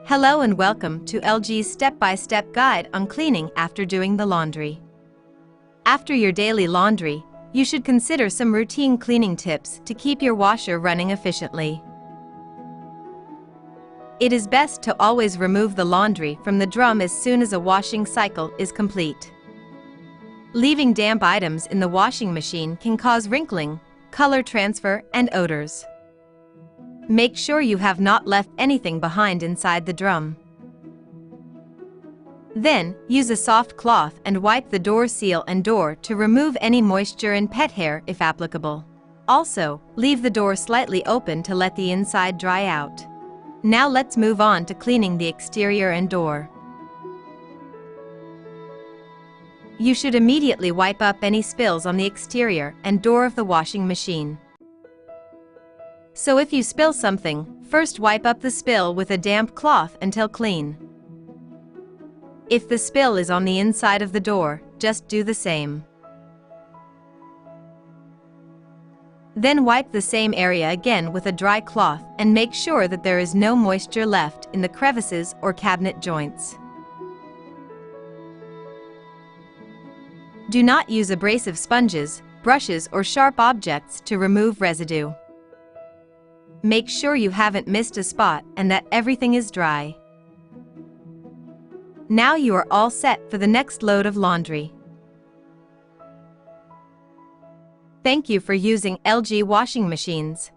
Hello and welcome to LG's step-by-step guide on cleaning after doing the laundry. After your daily laundry, you should consider some routine cleaning tips to keep your washer running efficiently. It is best to always remove the laundry from the drum as soon as a washing cycle is complete. Leaving damp items in the washing machine can cause wrinkling, color transfer, and odors. Make sure you have not left anything behind inside the drum. Then, use a soft cloth and wipe the door seal and door to remove any moisture and pet hair if applicable. Also, leave the door slightly open to let the inside dry out. Now let's move on to cleaning the exterior and door. You should immediately wipe up any spills on the exterior and door of the washing machine. So if you spill something, first wipe up the spill with a damp cloth until clean. If the spill is on the inside of the door, just do the same. Then wipe the same area again with a dry cloth and make sure that there is no moisture left in the crevices or cabinet joints. Do not use abrasive sponges, brushes, or sharp objects to remove residue. Make sure you haven't missed a spot and that everything is dry. Now you are all set for the next load of laundry. Thank you for using LG washing machines.